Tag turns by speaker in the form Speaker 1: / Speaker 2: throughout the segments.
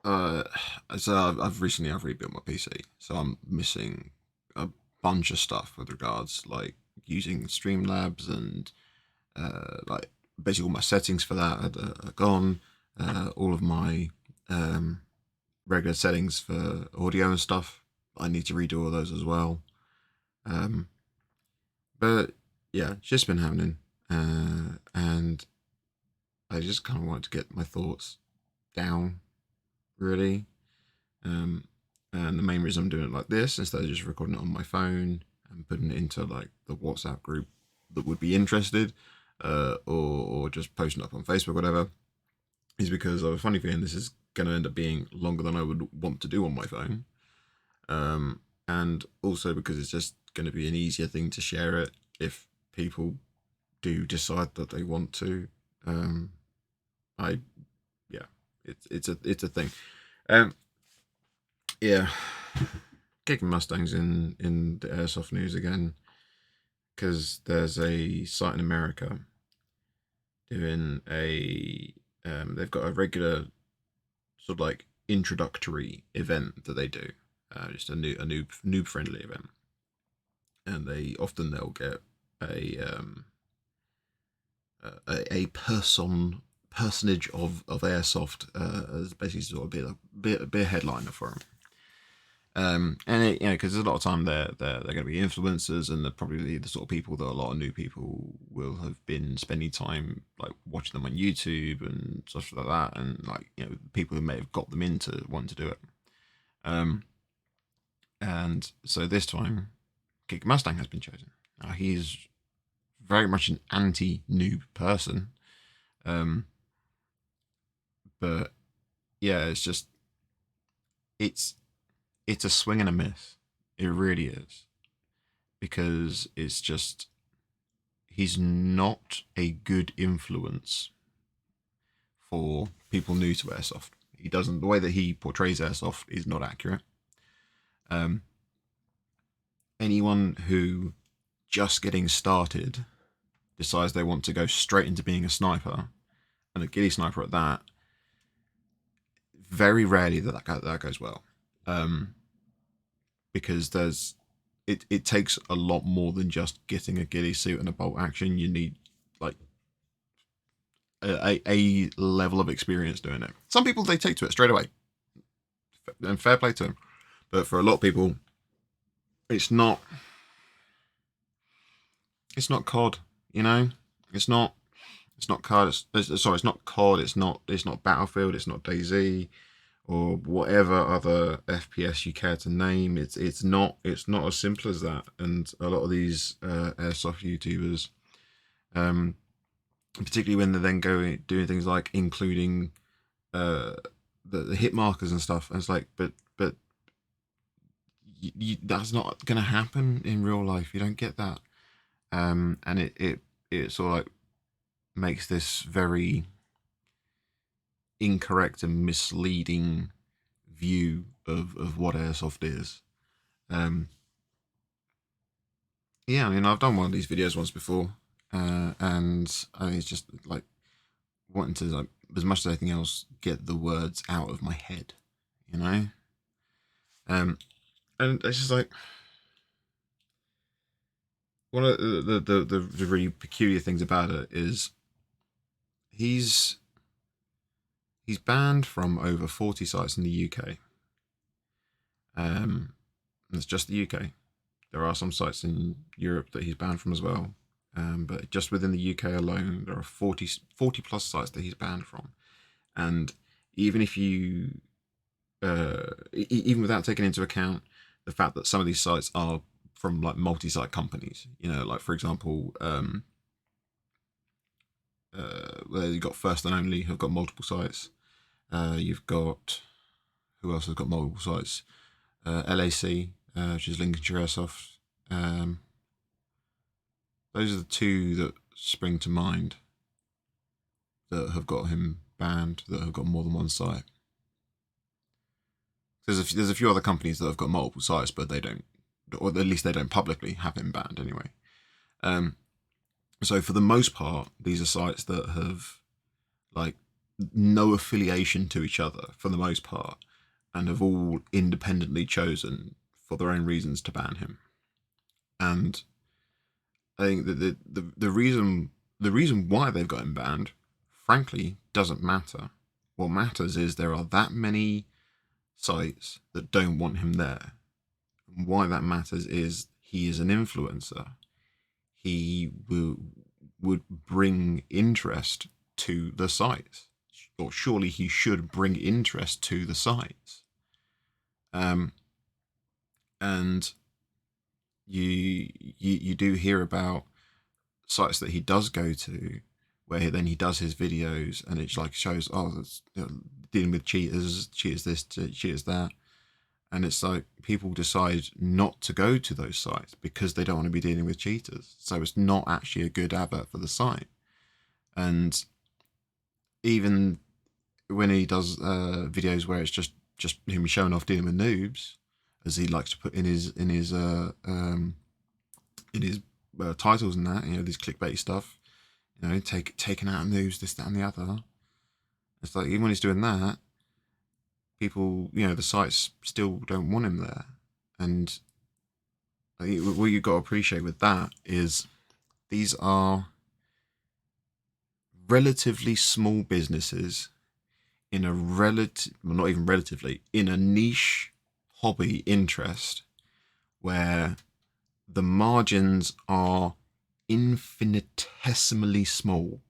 Speaker 1: Uh, so I've rebuilt my PC, so I'm missing a bunch of stuff with regards like using Streamlabs and like basically all my settings for that are gone. All of my um, regular settings for audio and stuff, I need to redo all those as well. Um, but yeah, it's just been happening, and I just kind of wanted to get my thoughts down, really. Um, and the main reason I'm doing it like this, instead of just recording it on my phone and putting it into like the WhatsApp group that would be interested, or just posting it up on Facebook, whatever, is because I have a funny feeling this is going to end up being longer than I would want to do on my phone. And also because it's just going to be an easier thing to share it if people do decide that they want to. Um, I yeah, it's a thing. Um, yeah, kicking Mustangs in the airsoft news again because there's a site in America doing a they've got a regular sort of like introductory event that they do, just a noob friendly event, and they'll get a a personage of airsoft as basically sort of be a headliner for them. And it, because there's a lot of time they're going to be influencers, and they're probably the sort of people that a lot of new people will have been spending time like watching them on YouTube and stuff like that, and like people who may have got them into wanting to do it. Um, and so this time, Kick Mustang has been chosen. Now he's very much an anti-noob person, um, but yeah, it's it's a swing and a miss. It really is, because it's just he's not a good influence for people new to airsoft. He doesn't The way that he portrays airsoft is not accurate. Um, Anyone who just getting started decides they want to go straight into being a sniper, and a ghillie sniper at that, very rarely that goes well, um, because it takes a lot more than just getting a ghillie suit and a bolt action. You need like a level of experience doing it. Some people they take to it straight away, and fair play to them. But for a lot of people, it's not it's not COD. You know, it's not it's not COD. Sorry, it's not COD. It's not Battlefield. It's not DayZ or whatever other FPS you care to name. It's not as simple as that. And a lot of these airsoft YouTubers, um, particularly when they're then going doing things like including uh, the hit markers and stuff, and it's like, but that's not going to happen in real life. You don't get that, and it sort of like makes this very incorrect and misleading view of what airsoft is. Um, yeah, I mean, I've done one of these videos once before, and I mean, it's just like wanting to, like, as much as anything else, get the words out of my head, you know. Um, and it's just like one of the really peculiar things about it is he's he's banned from over 40 sites in the UK. It's just the UK. There are some sites in Europe that he's banned from as well. But just within the UK alone, there are 40 plus sites that he's banned from. And even if you, even without taking into account the fact that some of these sites are from like multi-site companies, like for example, where you've got First and Only, have got multiple sites. You've got, who else has got multiple sites? LAC, which is Lincolnshire Airsoft. Um, those are the two that spring to mind that have got him banned, that have got more than one site. There's a few other companies that have got multiple sites, but they don't, or at least they don't publicly have him banned anyway. Um, so for the most part, these are sites that have like no affiliation to each other for the most part, and have all independently chosen for their own reasons to ban him. And I think that the reason why they've got him banned, frankly, doesn't matter. What matters is there are that many sites that don't want him there. And why that matters is he is an influencer. He would bring interest to the sites, or surely he should bring interest to the sites. And you do hear about sites that he does go to, where then he does his videos, and it like shows, oh, that's, dealing with cheaters this, cheaters that, and it's like people decide not to go to those sites because they don't want to be dealing with cheaters. So it's not actually a good advert for the site. And even when he does videos where it's just him showing off dealing with noobs, as he likes to put in his titles and that, these clickbait stuff, taking out noobs, this, that, and the other. It's like even when he's doing that, people, the sites still don't want him there. And I think what you've got to appreciate with that is these are relatively small businesses in a not even relatively, in a niche hobby interest where the margins are infinitesimally small.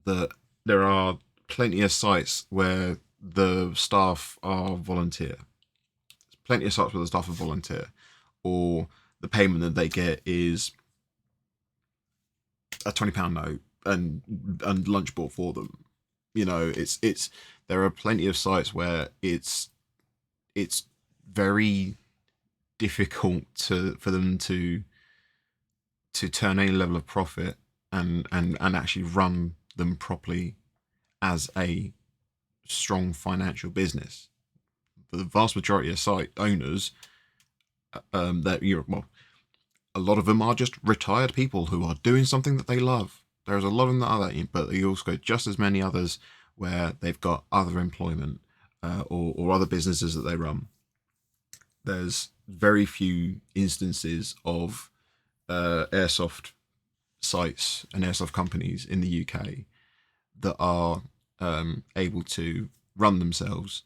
Speaker 1: That there are plenty of sites where the staff are volunteer. There's plenty of sites where the staff are volunteer, or the payment that they get is a £20 note and lunch bought for them. It's there are plenty of sites where it's very difficult for them to turn any level of profit and actually run them properly as a strong financial business. For the vast majority of site owners, a lot of them are just retired people who are doing something that they love. There's a lot of them that are that, but you also got just as many others where they've got other employment or other businesses that they run. There's very few instances of airsoft sites and airsoft companies in the UK that are able to run themselves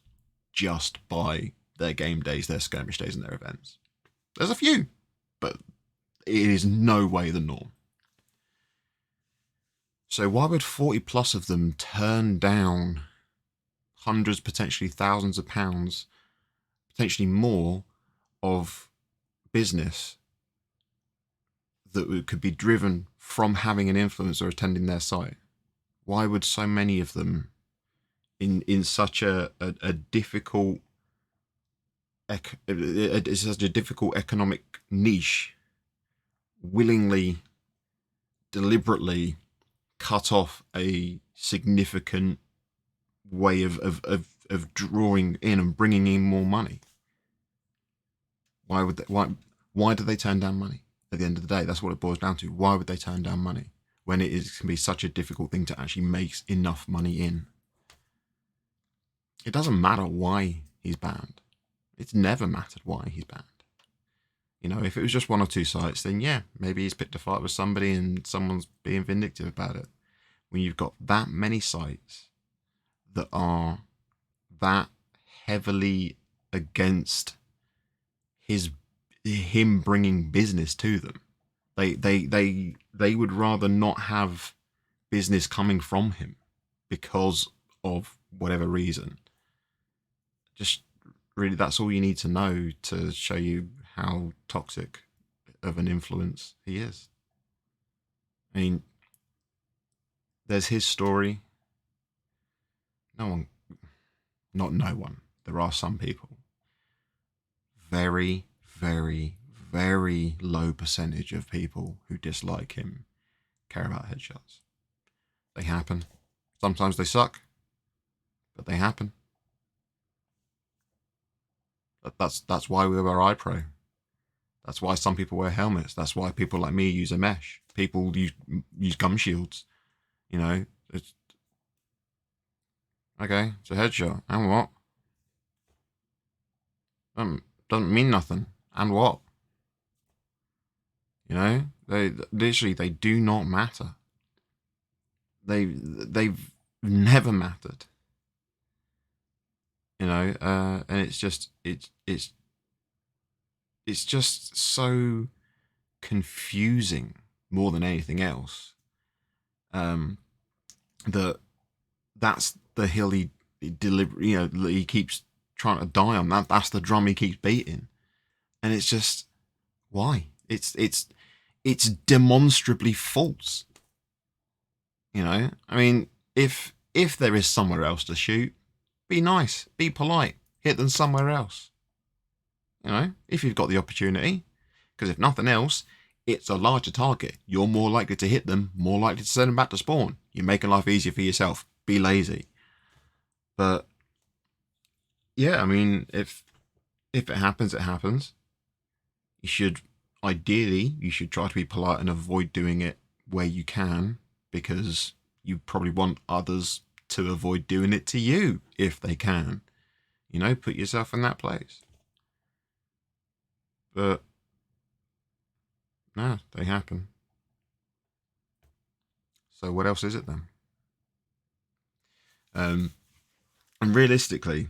Speaker 1: just by their game days, their skirmish days, and their events. There's a few, but it is no way the norm. So why would 40 plus of them turn down hundreds, potentially thousands of pounds, potentially more of business that could be driven from having an influencer attending their site? Why would so many of them in such a difficult such a difficult economic niche willingly, deliberately cut off a significant way of drawing in and bringing in more money? Why do they turn down money? At the end of the day, that's what it boils down to. Why would they turn down money when can be such a difficult thing to actually make enough money in? It doesn't matter why he's banned. It's never mattered why he's banned. If it was just one or two sites, then yeah, maybe he's picked a fight with somebody and someone's being vindictive about it. When you've got that many sites that are that heavily against him bringing business to them, they would rather not have business coming from him because of whatever reason. Just really, that's all you need to know to show you how toxic of an influence he is. I mean, there's his story. Not no one. There are some people. Very, very, very low percentage of people who dislike him care about headshots. They happen. Sometimes they suck, but they happen. That's why we wear eye pro. That's why some people wear helmets. That's why people like me use a mesh. People use gum shields. Okay, it's a headshot. And what? Doesn't mean nothing. And what? You know, they literally they do not matter. They've never mattered. You know, and it's just so confusing more than anything else. Um, that that's the hill he deliver. You know, he keeps trying to die on. That's the drum he keeps beating, and it's just why it's demonstrably false. You know, I mean, if there is somewhere else to shoot, be nice, be polite, hit them somewhere else. You know, if you've got the opportunity, because if nothing else, it's a larger target. You're more likely to hit them, more likely to send them back to spawn. You're making life easier for yourself. Be lazy. But yeah, I mean, if it happens, it happens. You should ideally you should try to be polite and avoid doing it where you can, because you probably want others to avoid doing it to you if they can. You know, put yourself in that place. But no, they happen. So what else is it then? And realistically,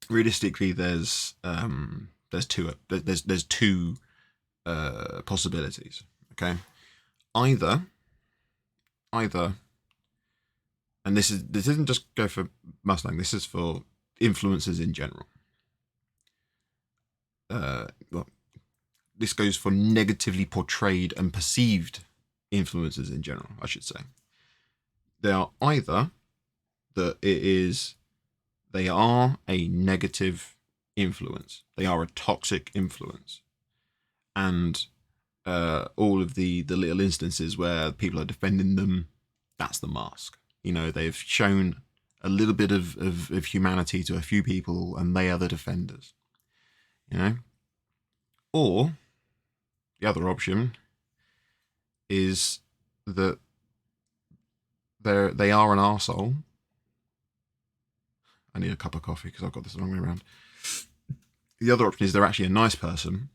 Speaker 1: there's two possibilities. Okay, either either, and this isn't just go for Mustang. This is for influencers in general. Well, this goes for negatively portrayed and perceived influencers in general, I should say. They are either that they are a negative influence, they are a toxic influence, and all of the little instances where people are defending them, that's the mask. You know, they've shown a little bit of humanity to a few people, and they are the defenders. You know, or the other option is that they are an arsehole. I need a cup of coffee because I've got this the wrong way around. The other option is they're actually a nice person,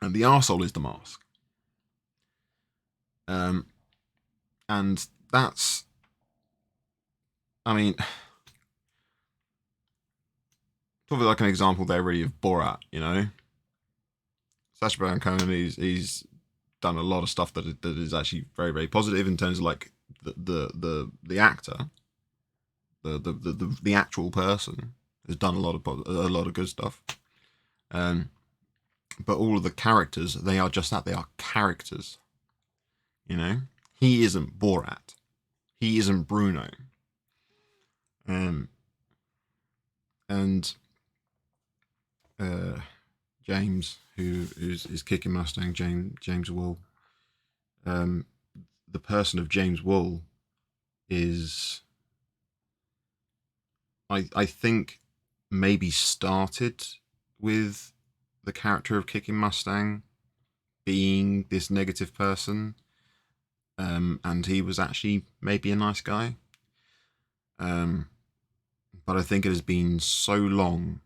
Speaker 1: and the arsehole is the mask. And that's, I mean, probably like an example there really of Borat. You know, Sacha Baron Cohen, he's done a lot of stuff that is actually very, very positive in terms of like the actor, the actual person has done a lot of good stuff. But all of the characters, they are just that. They are characters. You know, he isn't Borat. He isn't Bruno. And James, who is kicking Mustang, James Wool. The person of James Wool is, I think, maybe started with the character of Kicking Mustang being this negative person, and he was actually maybe a nice guy. But I think it has been so long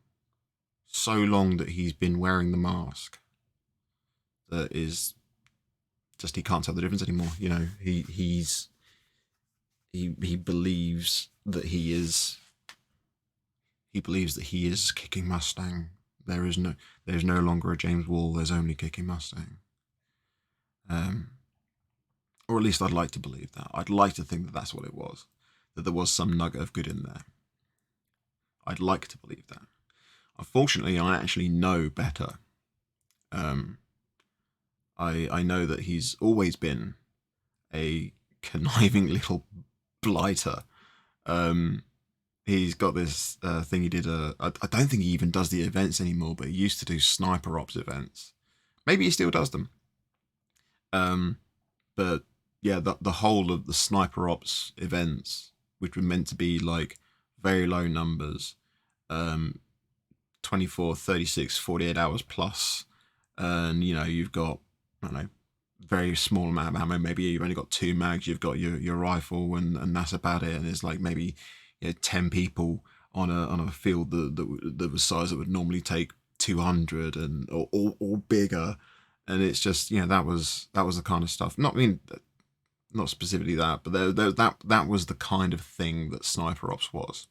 Speaker 1: that he's been wearing the mask that is just, he can't tell the difference anymore. You know, he believes that he is Kicking Mustang. There's no longer a James Wool. There's only Kicking Mustang. Or at least I'd like to believe that. I'd like to think that that's what it was. That there was some nugget of good in there. I'd like to believe that. Unfortunately, I actually know better. I know that he's always been a conniving little blighter. He's got this thing he did. I don't think he even does the events anymore, but he used to do sniper ops events. Maybe he still does them. But yeah, the whole of the sniper ops events, which were meant to be like very low numbers, 24, 36, 48 hours plus, and you know, you've got, I don't know, very small amount of ammo. Maybe you've only got 2 mags. You've got your rifle, and that's about it. And it's like maybe 10 people on a field that was size that would normally take 200 and or bigger. And it's just, that was the kind of stuff. Not specifically that, but that was the kind of thing that Sniper Ops was.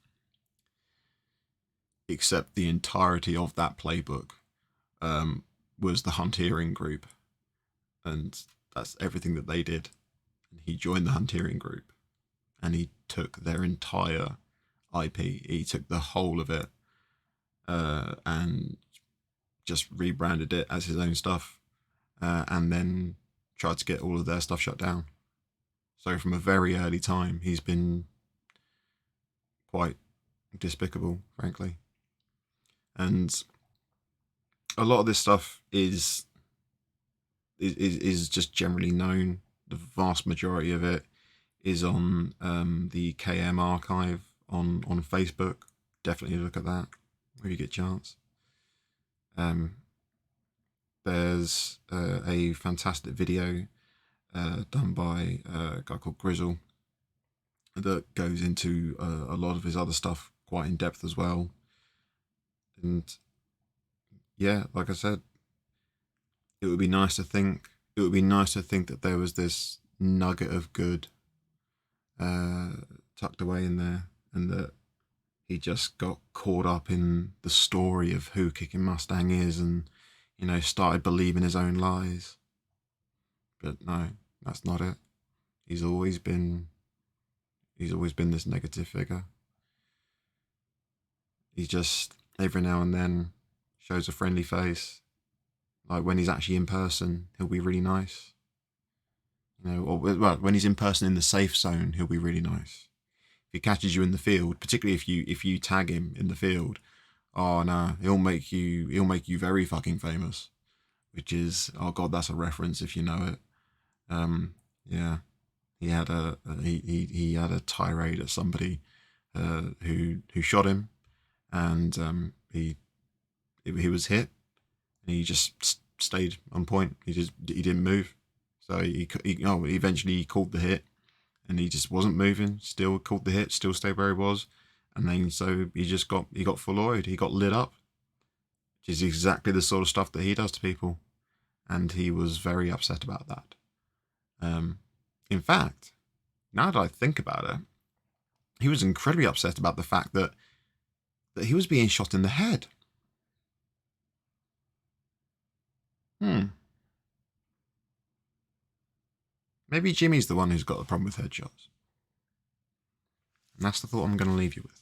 Speaker 1: Except the entirety of that playbook was the Hunteering group, and that's everything that they did. And he joined the Hunteering group, and he took their entire IP. He took the whole of it, and just rebranded it as his own stuff, and then tried to get all of their stuff shut down. So from a very early time, he's been quite despicable, frankly. And a lot of this stuff is just generally known. The vast majority of it is on the KM archive on Facebook. Definitely look at that if you get a chance. There's a fantastic video done by a guy called Grizzle that goes into a lot of his other stuff quite in depth as well. And yeah, like I said, it would be nice to think that there was this nugget of good tucked away in there, and that he just got caught up in the story of who Kicking Mustang is, and started believing his own lies. But no, that's not it. He's always been this negative figure. He just every now and then shows a friendly face. Like when he's actually in person, he'll be really nice. Or when he's in person in the safe zone, he'll be really nice. If he catches you in the field, particularly if you tag him in the field, oh no, he'll make you very fucking famous. Which is, oh god, that's a reference if you know it. Yeah, he had he had a tirade at somebody who shot him, and he was hit, and he just stayed on point. He didn't move. So eventually he called the hit, and he just wasn't moving. Still called the hit. Still stayed where he was, and then so he got full oiled. He got lit up, which is exactly the sort of stuff that he does to people, and he was very upset about that. In fact, now that I think about it, he was incredibly upset about the fact that he was being shot in the head. Maybe Jimmy's the one who's got the problem with headshots. And that's the thought I'm going to leave you with.